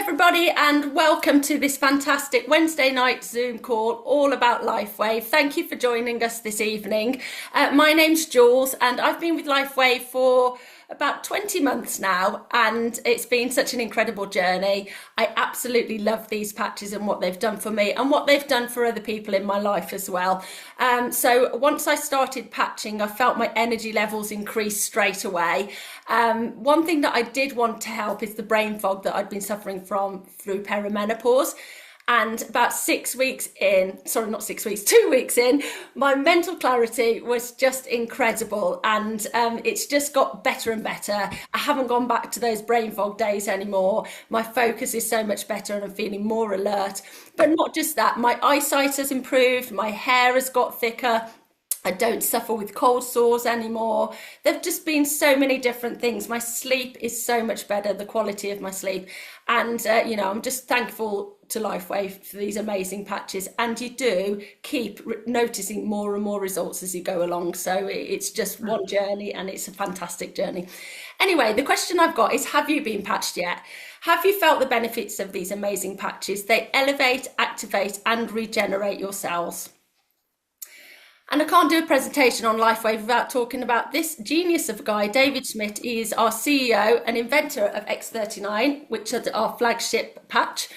everybody, and welcome to this fantastic Wednesday night Zoom call all about Lifewave. Thank you for joining us this evening. My name's Jules, and I've been with Lifewave for about 20 months now, and it's been such an incredible journey. I absolutely love these patches and what they've done for me and what they've done for other people in my life as well. So once I started patching, I felt my energy levels increase straight away. One thing that I did want to help is the brain fog that I'd been suffering from through perimenopause. And about 6 weeks in, sorry, not 6 weeks, 2 weeks in, my mental clarity was just incredible. And it's just got better and better. I haven't gone back to those brain fog days anymore. My focus is so much better and I'm feeling more alert. But not just that, my eyesight has improved, my hair has got thicker. I don't suffer with cold sores anymore. There've just been so many different things. My sleep is so much better, the quality of my sleep. And, I'm just thankful to Lifewave for these amazing patches. And you do keep noticing more and more results as you go along. So it's just one journey and it's a fantastic journey. Anyway, the question I've got is, have you been patched yet? Have you felt the benefits of these amazing patches? They elevate, activate and regenerate your cells. And I can't do a presentation on Lifewave without talking about this genius of a guy, David Schmidt. He is our CEO and inventor of X39, which is our flagship patch.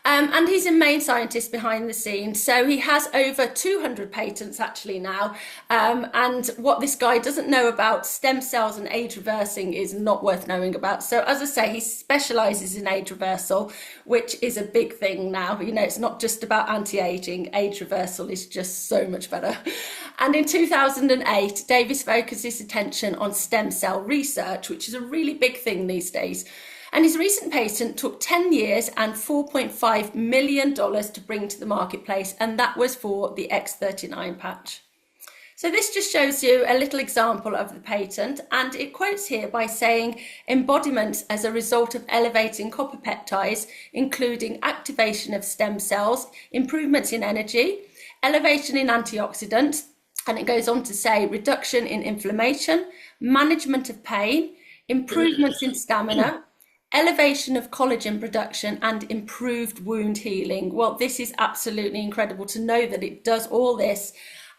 And he's a main scientist behind the scenes. So he has over 200 patents actually now. And what this guy doesn't know about stem cells and age reversing is not worth knowing about. So as I say, he specializes in age reversal, which is a big thing now. It's not just about anti-aging. Age reversal is just so much better. And in 2008, Davis focused his attention on stem cell research, which is a really big thing these days. And his recent patent took 10 years and $4.5 million to bring to the marketplace, and that was for the X39 patch. So this just shows you a little example of the patent, and it quotes here by saying embodiment as a result of elevating copper peptides, including activation of stem cells, improvements in energy, elevation in antioxidants, and it goes on to say reduction in inflammation, management of pain, improvements in stamina, elevation of collagen production and improved wound healing. Well, this is absolutely incredible to know that it does all this,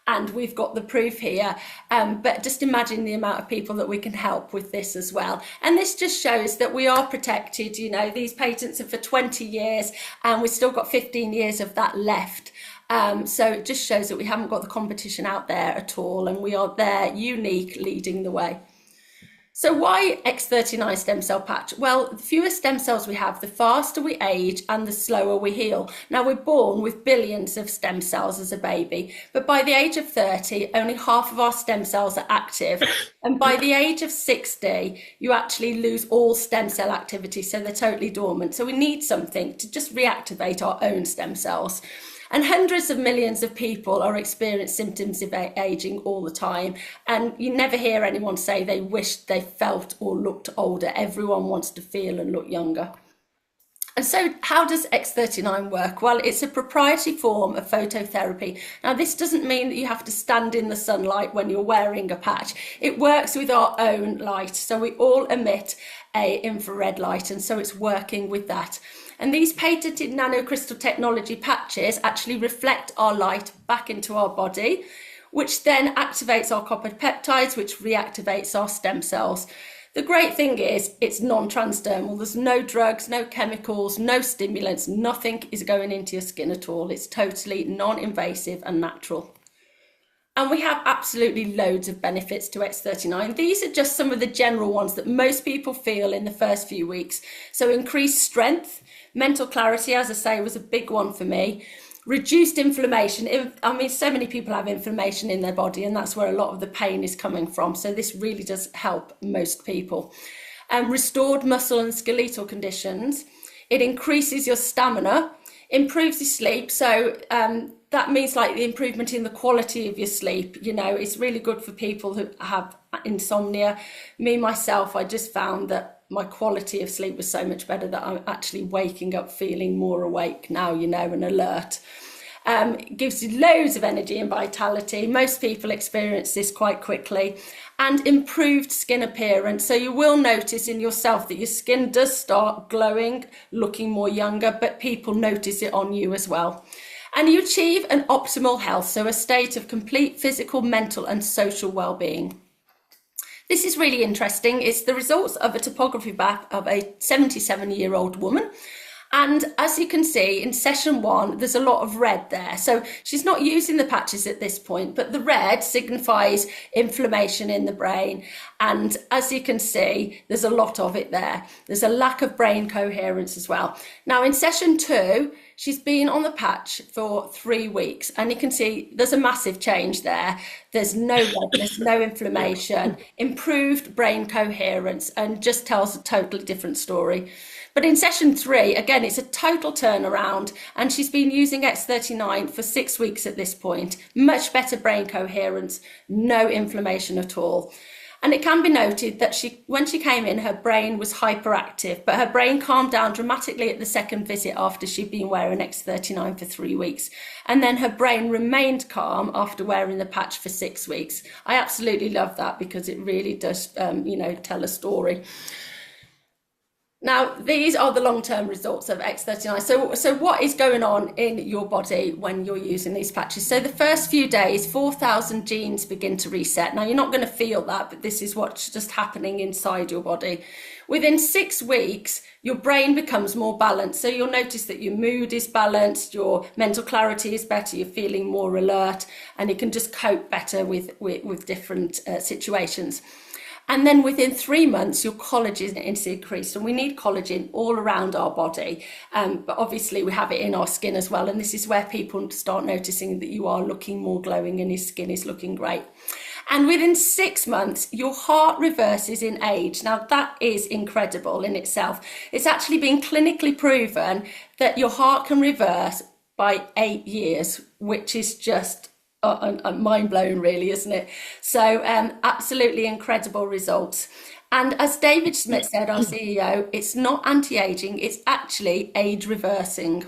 and we've got the proof here. But just imagine the amount of people that we can help with this as well. And this just shows that we are protected. These patents are for 20 years and we've still got 15 years of that left. So it just shows that we haven't got the competition out there at all, and we are there unique, leading the way. So why X39 stem cell patch? Well, the fewer stem cells we have, the faster we age and the slower we heal. Now, we're born with billions of stem cells as a baby, but by the age of 30, only half of our stem cells are active. And by the age of 60, you actually lose all stem cell activity, so they're totally dormant. So we need something to just reactivate our own stem cells. And hundreds of millions of people are experiencing symptoms of aging all the time. And you never hear anyone say they wish they felt or looked older. Everyone wants to feel and look younger. And so how does X39 work? Well, it's a proprietary form of phototherapy. Now, this doesn't mean that you have to stand in the sunlight when you're wearing a patch. It works with our own light. So we all emit a infrared light, and so it's working with that. And these patented nanocrystal technology patches actually reflect our light back into our body, which then activates our copper peptides, which reactivates our stem cells. The great thing is it's non-transdermal. There's no drugs, no chemicals, no stimulants, nothing is going into your skin at all. It's totally non-invasive and natural. And we have absolutely loads of benefits to X39. These are just some of the general ones that most people feel in the first few weeks. So increased strength, mental clarity, as I say, was a big one for me. Reduced inflammation. So many people have inflammation in their body, and that's where a lot of the pain is coming from. So this really does help most people. Restored muscle and skeletal conditions. It increases your stamina, improves your sleep. So that means like the improvement in the quality of your sleep. It's really good for people who have insomnia. Me, myself, I just found that my quality of sleep was so much better that I'm actually waking up feeling more awake now, and alert. gives you loads of energy and vitality. Most people experience this quite quickly. And improved skin appearance. So you will notice in yourself that your skin does start glowing, looking more younger, but people notice it on you as well. And you achieve an optimal health, so a state of complete physical, mental, and social well-being. This is really interesting. It's the results of a topography map of a 77-year-old woman. And as you can see in session 1, there's a lot of red there. So she's not using the patches at this point, but the red signifies inflammation in the brain. And as you can see, there's a lot of it there. There's a lack of brain coherence as well. Now in session 2, she's been on the patch for 3 weeks, and you can see there's a massive change there. There's no redness, no inflammation, improved brain coherence, and just tells a totally different story. But in session 3, again, it's a total turnaround, and she's been using X39 for 6 weeks at this point. Much better brain coherence, no inflammation at all. And it can be noted that when she came in, her brain was hyperactive, but her brain calmed down dramatically at the second visit after she'd been wearing X39 for 3 weeks. And then her brain remained calm after wearing the patch for 6 weeks. I absolutely love that because it really does, tell a story. Now, these are the long-term results of X39. So what is going on in your body when you're using these patches? So the first few days, 4,000 genes begin to reset. Now, you're not going to feel that, but this is what's just happening inside your body. Within 6 weeks, your brain becomes more balanced. So you'll notice that your mood is balanced, your mental clarity is better, you're feeling more alert, and you can just cope better with different situations. And then within 3 months, your collagen is increased. And we need collagen all around our body. But obviously we have it in our skin as well. And this is where people start noticing that you are looking more glowing and your skin is looking great. And within 6 months, your heart reverses in age. Now that is incredible in itself. It's actually been clinically proven that your heart can reverse by 8 years, which is just mind blown, really, isn't it? So absolutely incredible results. And as David Smith said, our CEO, it's not anti-aging, it's actually age reversing.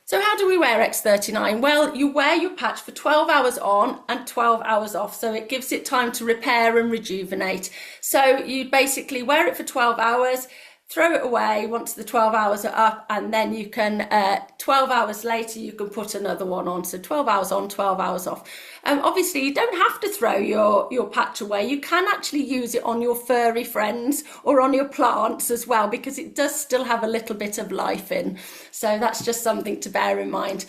So how do we wear X39? Well, you wear your patch for 12 hours on and 12 hours off. So it gives it time to repair and rejuvenate. So you basically wear it for 12 hours, throw it away once the 12 hours are up, and then you can, 12 hours later, you can put another one on. So 12 hours on, 12 hours off. Obviously, you don't have to throw your patch away. You can actually use it on your furry friends or on your plants as well, because it does still have a little bit of life in. So that's just something to bear in mind.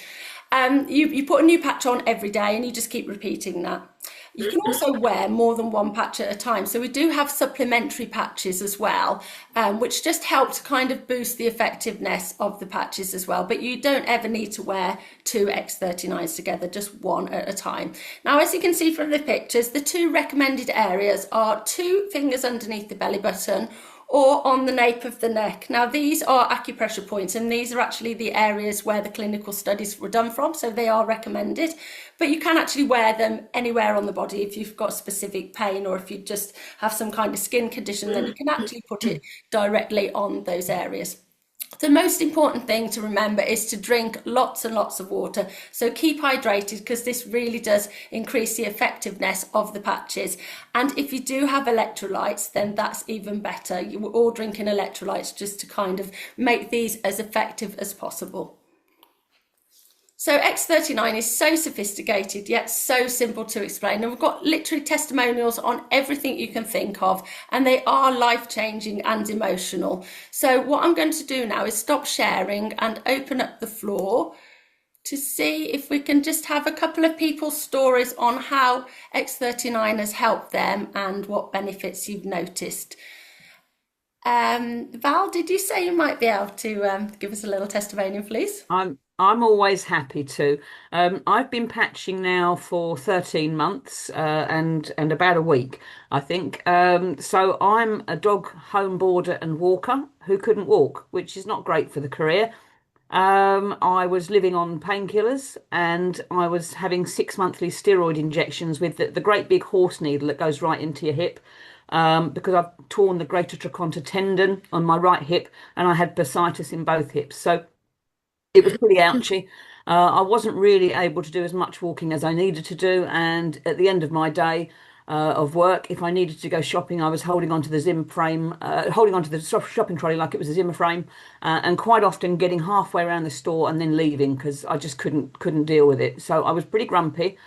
You put a new patch on every day and you just keep repeating that. You can also wear more than one patch at a time. So we do have supplementary patches as well, which just help to kind of boost the effectiveness of the patches as well. But you don't ever need to wear 2 X39s together, just one at a time. Now, as you can see from the pictures, the 2 recommended areas are 2 fingers underneath the belly button or on the nape of the neck. Now, these are acupressure points, and these are actually the areas where the clinical studies were done from, so they are recommended. But you can actually wear them anywhere on the body if you've got specific pain, or if you just have some kind of skin condition, then you can actually put it directly on those areas. The most important thing to remember is to drink lots and lots of water. So keep hydrated, because this really does increase the effectiveness of the patches. And if you do have electrolytes, then that's even better. You're all drinking electrolytes just to kind of make these as effective as possible. So X39 is so sophisticated, yet so simple to explain. And we've got literally testimonials on everything you can think of, and they are life-changing and emotional. So what I'm going to do now is stop sharing and open up the floor to see if we can just have a couple of people's stories on how X39 has helped them and what benefits you've noticed. Val, did you say you might be able to give us a little testimonial, please? I'm always happy to. I've been patching now for 13 months and about a week, I think. So I'm a dog home boarder and walker who couldn't walk, which is not great for the career. I was living on painkillers, and I was having 6 monthly steroid injections with the great big horse needle that goes right into your hip. Because I've torn the greater trochanter tendon on my right hip, and I had bursitis in both hips. So It was pretty ouchy. I wasn't really able to do as much walking as I needed to do, and at the end of my day of work, if I needed to go shopping, I was holding onto the Zimmer frame, holding onto the shopping trolley like it was a Zimmer frame, and quite often getting halfway around the store and then leaving because I just couldn't deal with it. So I was pretty grumpy.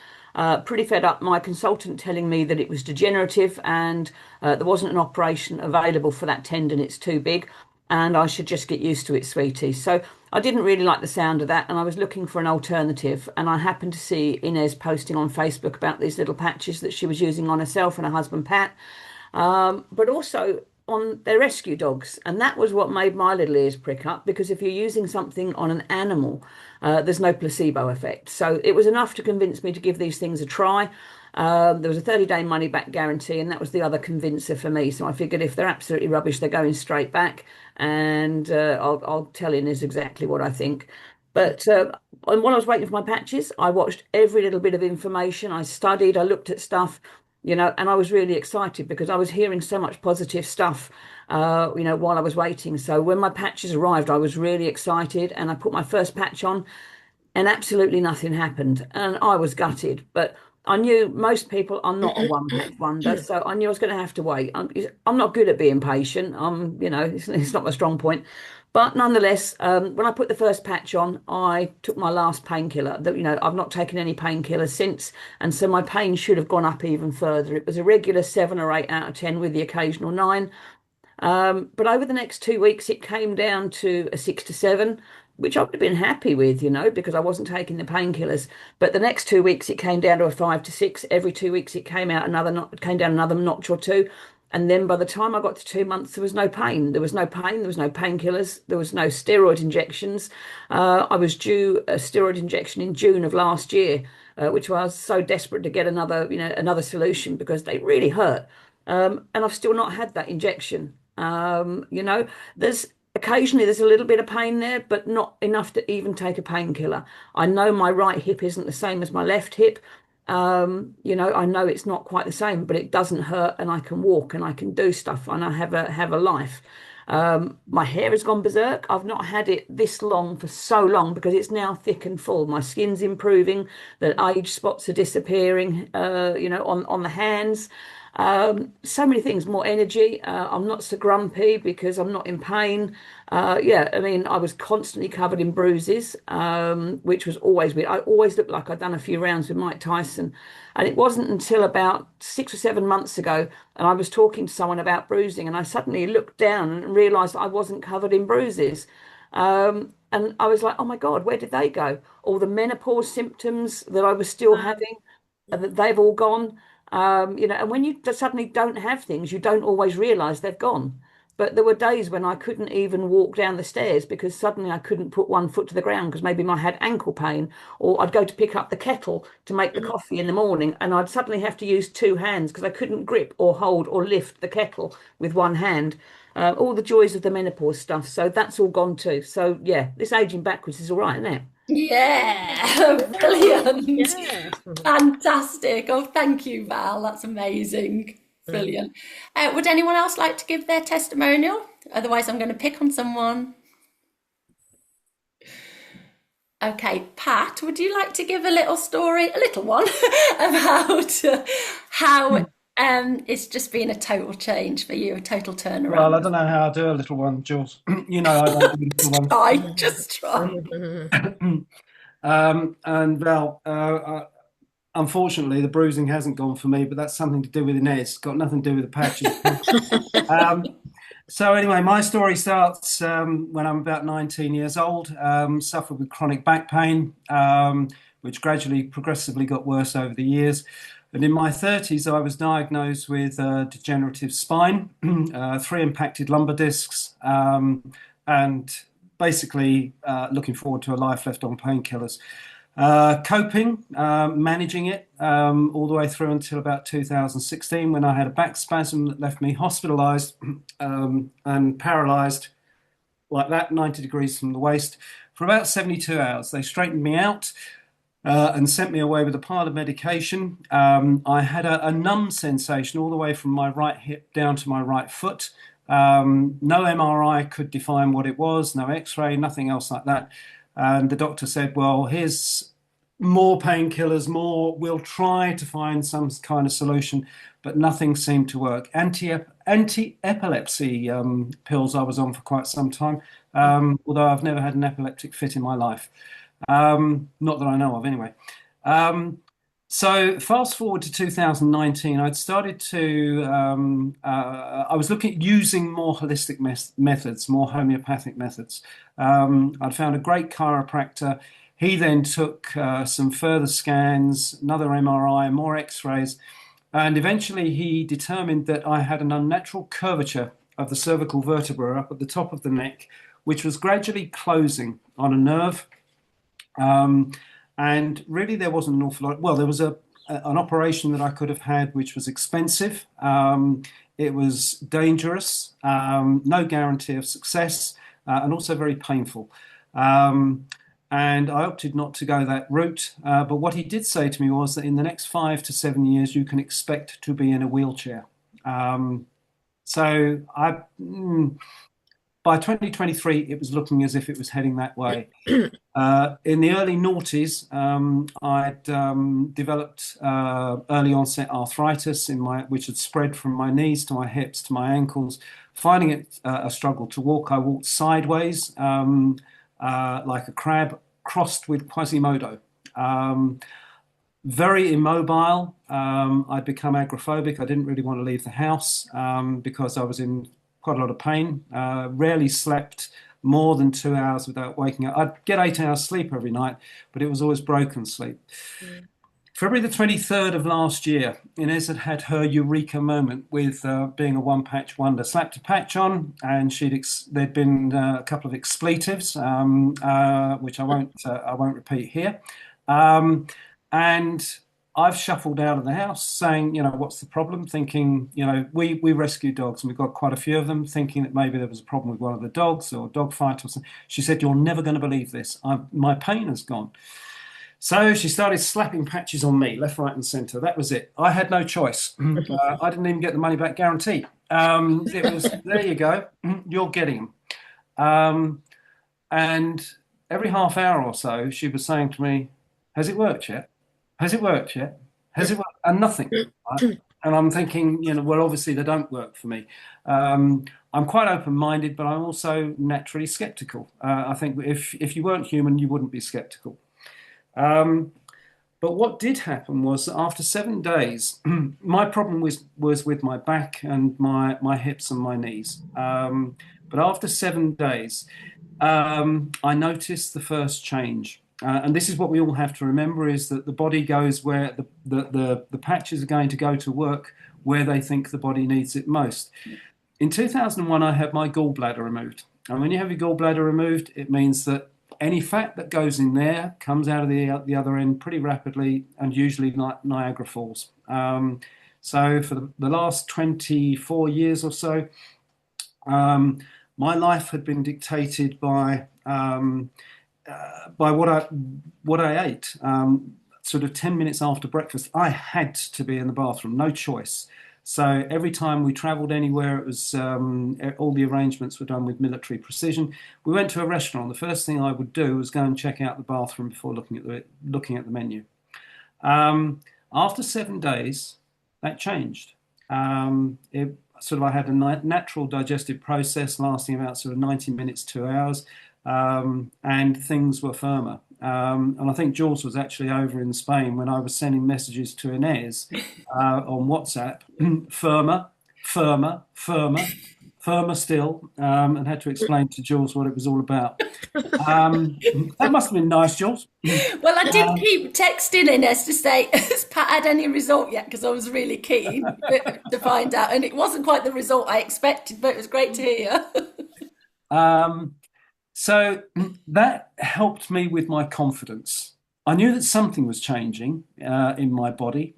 Pretty fed up. My consultant telling me that it was degenerative and there wasn't an operation available for that tendon. It's too big, and I should just get used to it, sweetie. So I didn't really like the sound of that, and I was looking for an alternative. And I happened to see Inez posting on Facebook about these little patches that she was using on herself and her husband Pat, but also on their rescue dogs. And that was what made my little ears prick up because if you're using something on an animal, there's no placebo effect. So it was enough to convince me to give these things a try. There was a 30-day money back guarantee, and that was the other convincer for me. So I figured if they're absolutely rubbish, they're going straight back, and I'll tell Inez exactly what I think. But and while I was waiting for my patches, I watched every little bit of information. I studied, I looked at stuff, and I was really excited because I was hearing so much positive stuff, while I was waiting. So when my patches arrived, I was really excited, and I put my first patch on, and absolutely nothing happened. And I was gutted, but I knew most people are not a one patch wonder, so I knew I was going to have to wait. I'm not good at being patient. It's not my strong point. But nonetheless, when I put the first patch on, I took my last painkiller. I've not taken any painkillers since, and so my pain should have gone up even further. It was a regular 7 or 8 out of 10 with the occasional 9. But over the next 2 weeks, it came down to a 6 to 7, which I would have been happy with, because I wasn't taking the painkillers. But the next 2 weeks, it came down to a 5 to 6. Every 2 weeks, it came out it came down another notch or two. And then by the time I got to 2 months, there was no pain. There was no pain. There was no painkillers. There was no steroid injections. I was due a steroid injection in June of last year, which I was so desperate to get another solution because they really hurt. And I've still not had that injection. There's occasionally there's a little bit of pain there, but not enough to even take a painkiller. I know my right hip isn't the same as my left hip. I know it's not quite the same, but it doesn't hurt, and I can walk and I can do stuff, and I have a life. My hair has gone berserk. I've not had it this long for so long because it's now thick and full. My skin's improving. The age spots are disappearing. On the hands. So many things, more energy. I'm not so grumpy because I'm not in pain. Yeah, I mean, I was constantly covered in bruises, which was always weird. I always looked like I'd done a few rounds with Mike Tyson. And it wasn't until about 6 or 7 months ago, and I was talking to someone about bruising, and I suddenly looked down and realized I wasn't covered in bruises. And I was like, oh my God, where did they go? All the menopause symptoms that I was still having, that they've all gone. And when you suddenly don't have things, you don't always realize they've gone. But there were days when I couldn't even walk down the stairs because suddenly I couldn't put one foot to the ground because maybe I had ankle pain, or I'd go to pick up the kettle to make the coffee in the morning and I'd suddenly have to use 2 hands because I couldn't grip or hold or lift the kettle with one hand. All the joys of the menopause stuff. So that's all gone too. So yeah, this aging backwards is all right, isn't it? Yeah, brilliant. Yeah. Fantastic. Oh, thank you, Val. That's amazing. Brilliant. Would anyone else like to give their testimonial? Otherwise, I'm going to pick on someone. Okay, Pat, would you like to give a little story, a little one, about how it's just been a total change for you, a total Well, I turnaround? don't know how I do a little one, Jules. I don't do a little I just try. one. And Val, unfortunately, the bruising hasn't gone for me, but that's something to do with Inez. Got nothing to do with the patches. um, so anyway, my story starts when I'm about 19 years old. Suffered with chronic back pain, which gradually, progressively got worse over the years. And in my 30s, I was diagnosed with degenerative spine, 3 impacted lumbar discs, and basically looking forward to a life left on painkillers. Coping, managing it all the way through until about 2016 when I had a back spasm that left me hospitalized and paralyzed like that, 90 degrees from the waist, for about 72 hours. They straightened me out and sent me away with a pile of medication. I had a numb sensation all the way from my right hip down to my right foot. No MRI could define what it was, no X-ray, nothing else like that. And the doctor said, well, here's more painkillers, more, we'll try to find some kind of solution, but nothing seemed to work. Anti-epilepsy pills I was on for quite some time, although I've never had an epileptic fit in my life. Not that I know of, anyway. So fast forward to 2019, I'd started to, I was looking at using more holistic methods, more homeopathic methods. I'd found a great chiropractor. He then took some further scans, another MRI, more X-rays, and eventually he determined that I had an unnatural curvature of the cervical vertebra up at the top of the neck, which was gradually closing on a nerve. And really, there wasn't an awful lot. Well, there was an operation that I could have had, which was expensive. It was dangerous, no guarantee of success, and also very painful. And I opted not to go that route. But what he did say to me was that in the next 5 to 7 years, you can expect to be in a wheelchair. So by 2023, it was looking as if it was heading that way. In the early noughties, I'd developed early onset arthritis which had spread from my knees to my hips to my ankles, finding it a struggle to walk. I walked sideways like a crab crossed with Quasimodo. Very immobile. I'd become agoraphobic. I didn't really want to leave the house because I was in quite a lot of pain. Rarely slept more than 2 hours without waking up. I'd get 8 hours sleep every night, but it was always broken sleep. February the 23rd of last year, Inez had her eureka moment with being a one-patch wonder. Slapped a patch on, and there'd been a couple of expletives, which I won't repeat here. And I've shuffled out of the house saying, what's the problem? Thinking, we rescue dogs and we've got quite a few of them, thinking that maybe there was a problem with one of the dogs or a dog fight or something. She said, you're never going to believe this. My pain has gone. So she started slapping patches on me, left, right, and centre. That was it. I had no choice. I didn't even get the money back guarantee. It was, there you go, you're getting them. And every half hour or so, she was saying to me, has it worked yet? Has it worked yet? Has it worked? And nothing. Right? And I'm thinking, well, obviously they don't work for me. I'm quite open-minded, but I'm also naturally skeptical. I think if you weren't human, you wouldn't be skeptical. But what did happen was that after 7 days, my problem was with my back and my hips and my knees. But after 7 days, I noticed the first change. And this is what we all have to remember, is that the body goes where the patches are going to go to work where they think the body needs it most. In 2001, I had my gallbladder removed. And when you have your gallbladder removed, it means that any fat that goes in there comes out of the other end pretty rapidly, and usually like Niagara Falls. So for the last 24 years or so, my life had been dictated by what I ate. Sort of 10 minutes after breakfast, I had to be in the bathroom, no choice. So every time we travelled anywhere, it was all the arrangements were done with military precision. We went to a restaurant. The first thing I would do was go and check out the bathroom before looking at the menu. After 7 days, that changed. I had a natural digestive process lasting about sort of 90 minutes, 2 hours. And things were firmer. And I think Jules was actually over in Spain when I was sending messages to Inez on WhatsApp, firmer still, and had to explain to Jules what it was all about. That must have been nice, Jules. Well, I did keep texting Inez to say, has Pat had any result yet? Because I was really keen to find out. And it wasn't quite the result I expected, but it was great to hear. So that helped me with my confidence. I knew that something was changing in my body,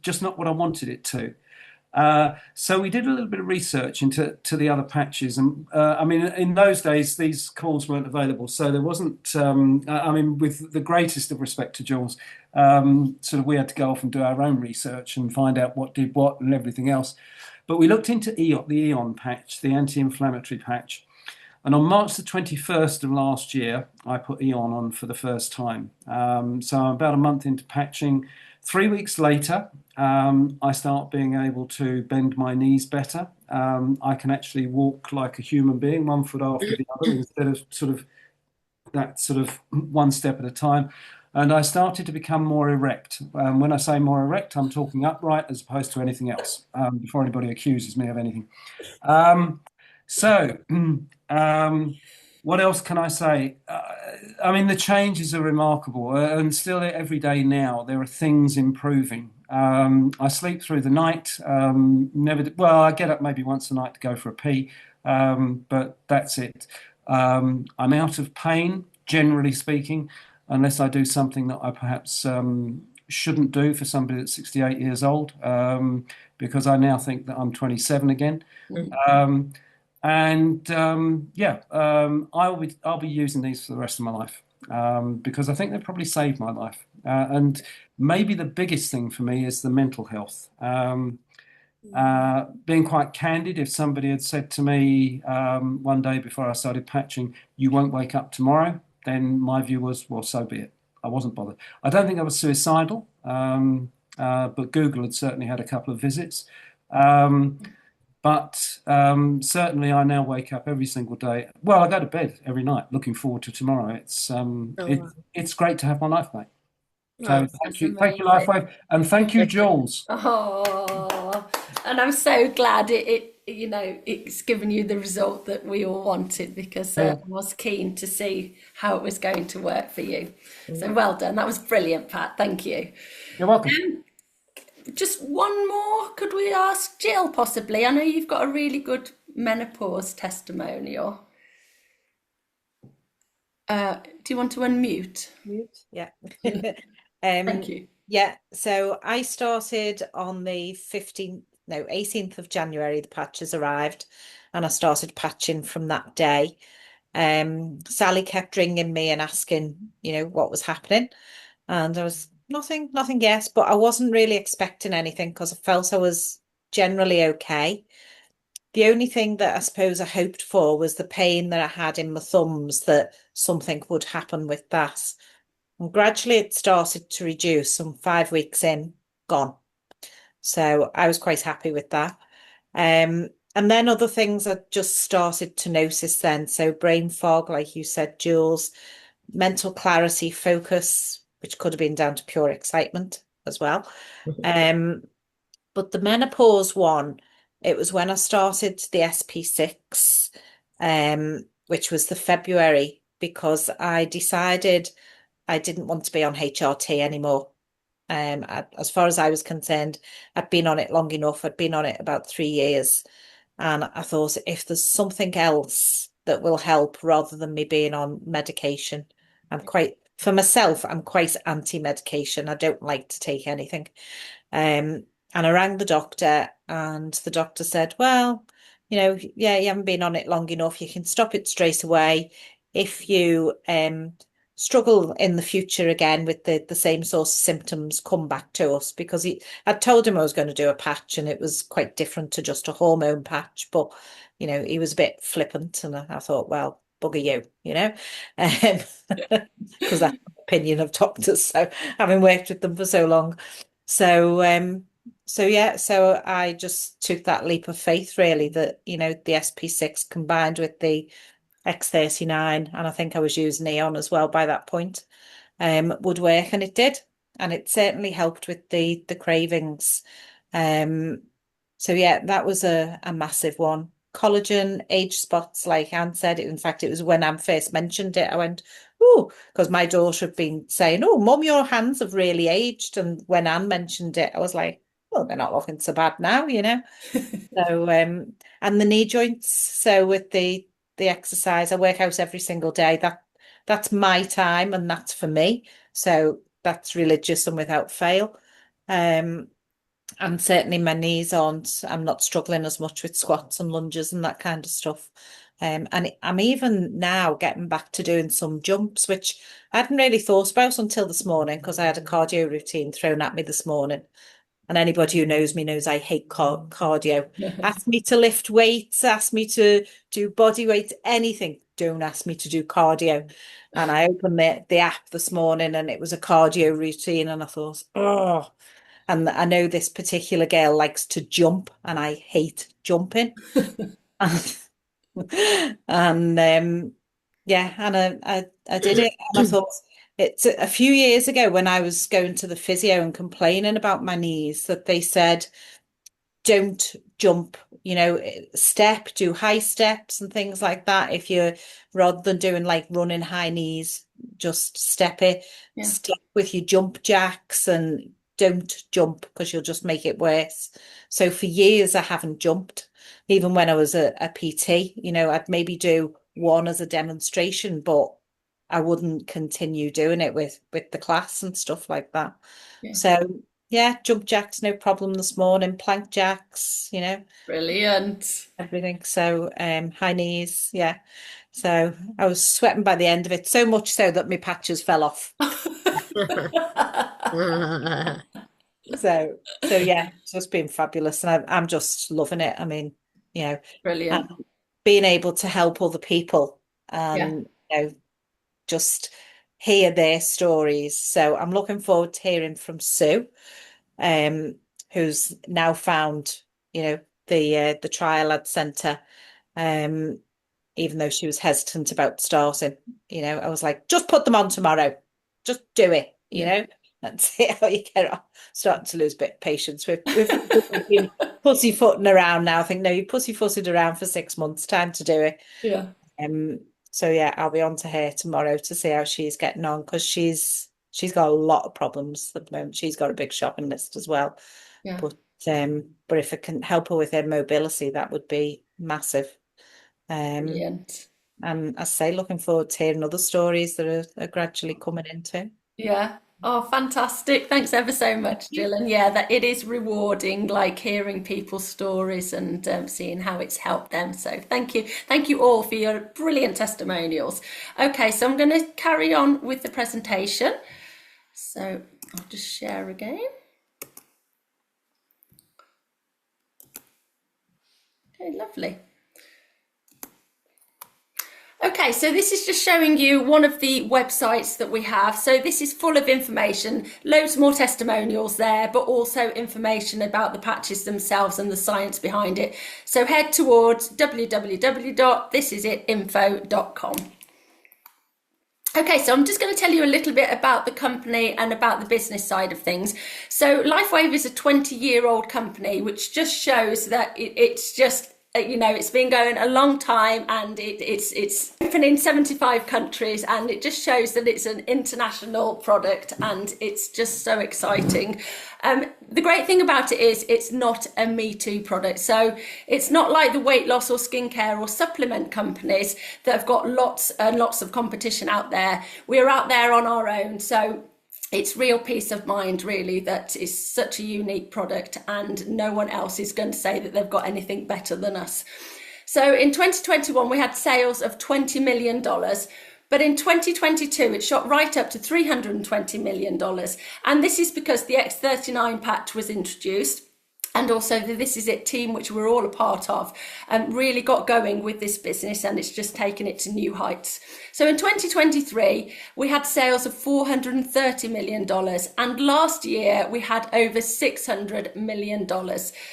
just not what I wanted it to. So we did a little bit of research into the other patches. And in those days, these calls weren't available. So there wasn't, with the greatest of respect to Jules, we had to go off and do our own research and find out what did what and everything else. But we looked into the Eon patch, the anti-inflammatory patch. And on March the 21st of last year, I put Eon on for the first time. So I'm about a month into patching. 3 weeks later, I start being able to bend my knees better. I can actually walk like a human being, 1 foot after the other, instead of sort of one step at a time. And I started to become more erect. When I say more erect, I'm talking upright as opposed to anything else, before anybody accuses me of anything. Um, so, what else can I say? I mean, the changes are remarkable, and still every day now there are things improving. I sleep through the night. Well, I get up maybe once a night to go for a pee, but that's it. I'm out of pain, generally speaking, unless I do something that I perhaps shouldn't do for somebody that's 68 years old, because I now think that I'm 27 again. Mm. Um, I'll be using these for the rest of my life, because I think they probably saved my life. And maybe the biggest thing for me is the mental health. Being quite candid, if somebody had said to me one day before I started patching, "You won't wake up tomorrow," then my view was, well, so be it. I wasn't bothered. I don't think I was suicidal, but Google had certainly had a couple of visits. Um, but certainly, I now wake up every single day. Well, I go to bed every night looking forward to tomorrow. Oh, wow. It's great to have my life back. Oh, So that's thank you, amazing. Lifewave, and thank you, Jules. Oh, and I'm so glad it's given you the result that we all wanted, because I Yeah, was keen to see how it was going to work for you. So well done. That was brilliant, Pat. Thank you. you're welcome. Just one more. Could we ask Jill possibly? I know you've got a really good menopause testimonial. Do you want to unmute? Mute. Yeah. Thank you. Yeah. So I started on the 15th, no, 18th of January, the patches arrived, and I started patching from that day. Sally kept ringing me and asking, what was happening. And I was nothing, yes, but I wasn't really expecting anything because I felt I was generally okay. The only thing that I suppose I hoped for was the pain that I had in my thumbs, that something would happen with that. And gradually it started to reduce. Some 5 weeks in, gone. So I was quite happy with that. And then other things I just started to notice then. So brain fog, like you said, Jules, mental clarity, focus, which could have been down to pure excitement as well. But the menopause one, it was when I started the SP6, which was the February, because I decided I didn't want to be on HRT anymore. As far as I was concerned, I'd been on it long enough. I'd been on it about 3 years. And I thought, if there's something else that will help rather than me being on medication, for myself, I'm quite anti-medication. I don't like to take anything. And I rang the doctor, and the doctor said, well, yeah, you haven't been on it long enough. You can stop it straight away. If you struggle in the future again with the same sort of symptoms, come back to us, because I told him I was going to do a patch, and it was quite different to just a hormone patch. But, he was a bit flippant, and I thought, well, bugger you, because that's the opinion of doctors. So having worked with them for so long. So I just took that leap of faith, really, that, the SP6 combined with the X39, and I think I was using Neon as well by that point, would work, and it did. And it certainly helped with the cravings. So yeah, that was a massive one. Collagen, age spots, like Anne said. In fact, it was when Anne first mentioned it, I went, oh, because my daughter had been saying, oh, Mum, your hands have really aged. And when Anne mentioned it, I was like, well, they're not looking so bad now, So, and the knee joints. So with the exercise, I work out every single day. That's my time, and that's for me. So that's religious and without fail. And certainly my knees aren't, I'm not struggling as much with squats and lunges and that kind of stuff. And I'm even now getting back to doing some jumps, which I hadn't really thought about until this morning, because I had a cardio routine thrown at me this morning. And anybody who knows me knows I hate cardio. Ask me to lift weights, ask me to do body weight, anything. Don't ask me to do cardio. And I opened the app this morning and it was a cardio routine, and I thought, oh. And I know this particular girl likes to jump, and I hate jumping. And yeah, and I did it, and I thought it's a few years ago when I was going to the physio and complaining about my knees that they said, don't jump, do high steps and things like that. If you're, rather than doing like running high knees, just step with your jump jacks, and don't jump because you'll just make it worse. So for years I haven't jumped, even when I was a PT. I'd maybe do one as a demonstration, but I wouldn't continue doing it with the class and stuff like that. So yeah, jump jacks, no problem this morning. Plank jacks, Brilliant. everything. So high knees, yeah. So I was sweating by the end of it, so much so that my patches fell off. So yeah, it's just been fabulous, and I'm just loving it. I mean, Brilliant. being able to help other people and just hear their stories. So I'm looking forward to hearing from Sue, who's now found, the trial ad centre, even though she was hesitant about starting. I was like, just put them on tomorrow, just do it, and see how you get on. Starting to lose a bit of patience with pussyfooting around now. I think, no, you pussyfooted around for 6 months, time to do it. Yeah. So yeah, I'll be on to her tomorrow to see how she's getting on, because she's got a lot of problems at the moment. She's got a big shopping list as well. Yeah. But if it can help her with her mobility, that would be massive. Brilliant. And I say, looking forward to hearing other stories that are gradually coming into. Yeah. Oh, fantastic. Thanks ever so much, Jill. And yeah, that it is rewarding, like hearing people's stories and seeing how it's helped them. So thank you. Thank you all for your brilliant testimonials. Okay, so I'm going to carry on with the presentation. So I'll just share again. Okay, lovely. Okay, so this is just showing you one of the websites that we have. So this is full of information, loads more testimonials there, but also information about the patches themselves and the science behind it. So head towards www.thisisit.info.com. Okay, so I'm just going to tell you a little bit about the company and about the business side of things. So Lifewave is a 20-year-old company, which just shows that it's just, it's been going a long time, and it's open in 75 countries, and it just shows that it's an international product, and it's just so exciting. The great thing about it is it's not a Me Too product. So it's not like the weight loss or skincare or supplement companies that have got lots and lots of competition out there. We're out there on our own. So it's real peace of mind, really, that is such a unique product, and no one else is going to say that they've got anything better than us. So in 2021, we had sales of $20 million. But in 2022, it shot right up to $320 million. And this is because the X39 patch was introduced. And also the This Is It team, which we're all a part of, really got going with this business, and it's just taken it to new heights. So in 2023, we had sales of $430 million. And last year, we had over $600 million.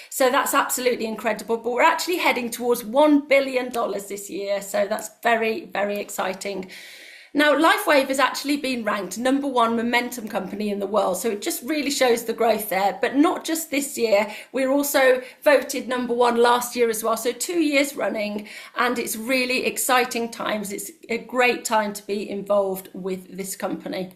So that's absolutely incredible. But we're actually heading towards $1 billion this year. So that's very, very exciting. Now, Lifewave has actually been ranked #1 momentum company in the world, so it just really shows the growth there. But not just this year, we're also voted #1 last year as well, so 2 years running, and it's really exciting times. It's a great time to be involved with this company.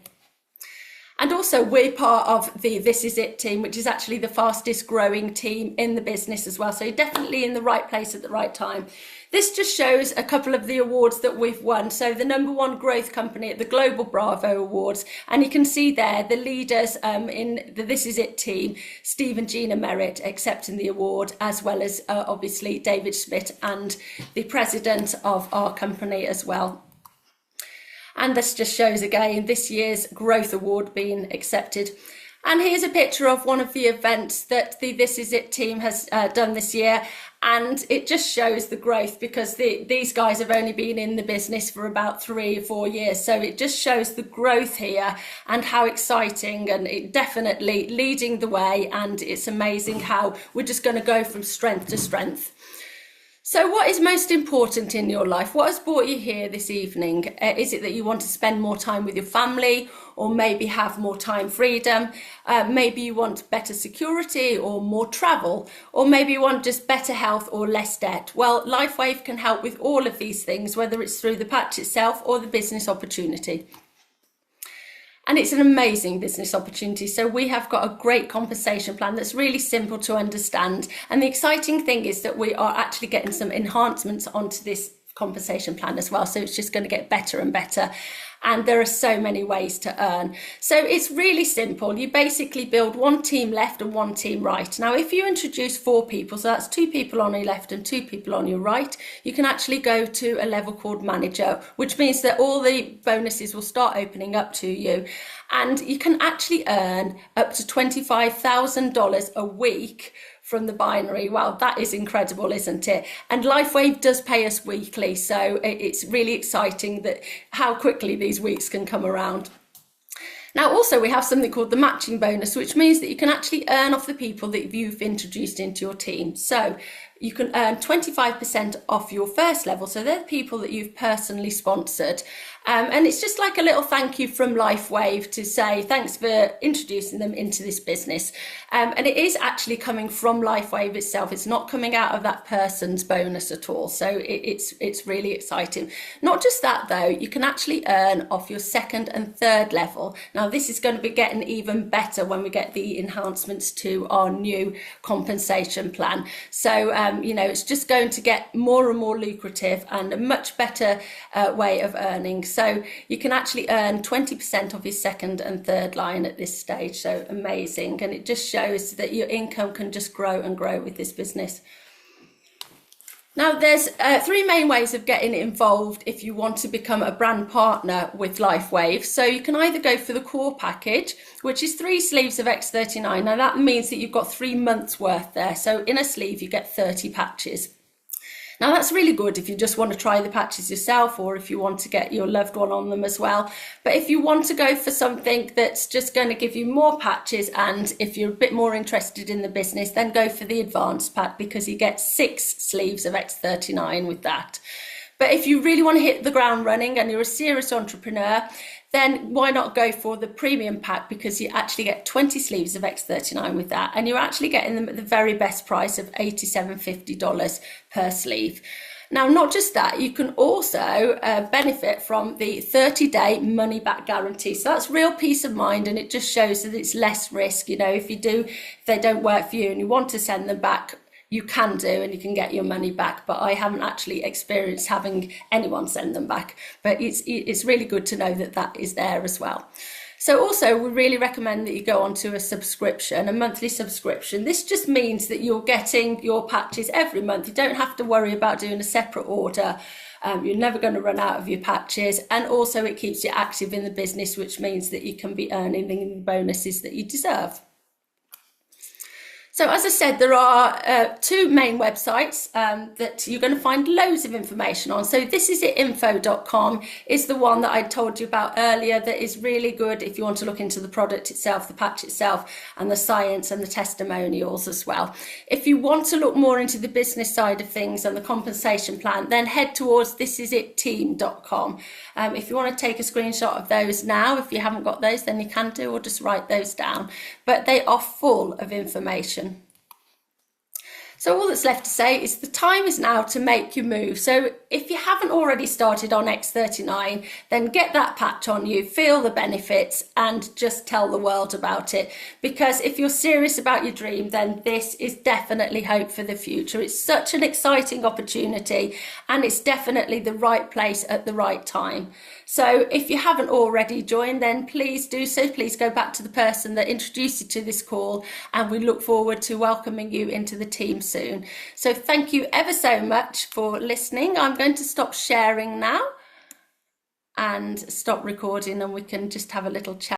And also, we're part of the This Is It team, which is actually the fastest growing team in the business as well. So you're definitely in the right place at the right time. This just shows a couple of the awards that we've won. So the #1 growth company at the Global Bravo Awards. And you can see there the leaders in the This Is It team, Steve and Gina Merritt, accepting the award, as well as obviously David Schmidt and the president of our company as well. And this just shows again this year's growth award being accepted. And here's a picture of one of the events that the This Is It team has done this year. And it just shows the growth, because these guys have only been in the business for about 3 or 4 years. So it just shows the growth here and how exciting, and it definitely leading the way. And it's amazing how we're just going to go from strength to strength. So what is most important in your life? What has brought you here this evening? Is it that you want to spend more time with your family, or maybe have more time freedom? Maybe you want better security or more travel, or maybe you want just better health or less debt. Well, Lifewave can help with all of these things, whether it's through the patch itself or the business opportunity. And it's an amazing business opportunity. So we have got a great compensation plan that's really simple to understand. And the exciting thing is that we are actually getting some enhancements onto this compensation plan as well. So it's just going to get better and better. And there are so many ways to earn. So it's really simple. You basically build one team left and one team right. Now, if you introduce 4 people, so that's 2 people on your left and 2 people on your right, you can actually go to a level called manager, which means that all the bonuses will start opening up to you. And you can actually earn up to $25,000 a week from the binary. Well, that is incredible, isn't it? And Lifewave does pay us weekly, so it's really exciting that how quickly these weeks can come around. Now, also, we have something called the matching bonus, which means that you can actually earn off the people that you've introduced into your team. So you can earn 25% off your first level. So they're the people that you've personally sponsored. And it's just like a little thank you from Lifewave to say thanks for introducing them into this business. And it is actually coming from Lifewave itself. It's not coming out of that person's bonus at all. So it's really exciting. Not just that though, you can actually earn off your second and third level. Now this is going to be getting even better when we get the enhancements to our new compensation plan. So it's just going to get more and more lucrative and a much better way of earning. So you can actually earn 20% of your second and third line at this stage. So amazing. And it just shows that your income can just grow and grow with this business. Now, there's 3 main ways of getting involved if you want to become a brand partner with Lifewave. So you can either go for the core package, which is 3 sleeves of X39. Now that means that you've got 3 months worth there. So in a sleeve, you get 30 patches. Now that's really good if you just want to try the patches yourself, or if you want to get your loved one on them as well. But if you want to go for something that's just going to give you more patches, and if you're a bit more interested in the business, then go for the advanced pack, because you get 6 sleeves of X39 with that. But if you really want to hit the ground running and you're a serious entrepreneur, then why not go for the premium pack, because you actually get 20 sleeves of X39 with that, and you're actually getting them at the very best price of $87.50 per sleeve. Now, not just that, you can also benefit from the 30-day money-back guarantee. So that's real peace of mind, and it just shows that it's less risk. If they don't work for you and you want to send them back, you can do, and you can get your money back. But I haven't actually experienced having anyone send them back. But it's really good to know that that is there as well. So also, we really recommend that you go onto a subscription, a monthly subscription. This just means that you're getting your patches every month. You don't have to worry about doing a separate order. You're never going to run out of your patches. And also it keeps you active in the business, which means that you can be earning the bonuses that you deserve. So as I said, there are 2 main websites that you're going to find loads of information on. So thisisit.info.com is the one that I told you about earlier, that is really good if you want to look into the product itself, the patch itself, and the science and the testimonials as well. If you want to look more into the business side of things and the compensation plan, then head towards thisisitteam.com. If you want to take a screenshot of those now, if you haven't got those, then you can do, or just write those down. But they are full of information. So all that's left to say is the time is now to make your move. So if you haven't already started on X39, then get that patch on you, feel the benefits, and just tell the world about it. Because if you're serious about your dream, then this is definitely hope for the future. It's such an exciting opportunity, and it's definitely the right place at the right time. So if you haven't already joined, then please do so. Please go back to the person that introduced you to this call, and we look forward to welcoming you into the team soon. So thank you ever so much for listening. I'm going to stop sharing now and stop recording, and we can just have a little chat.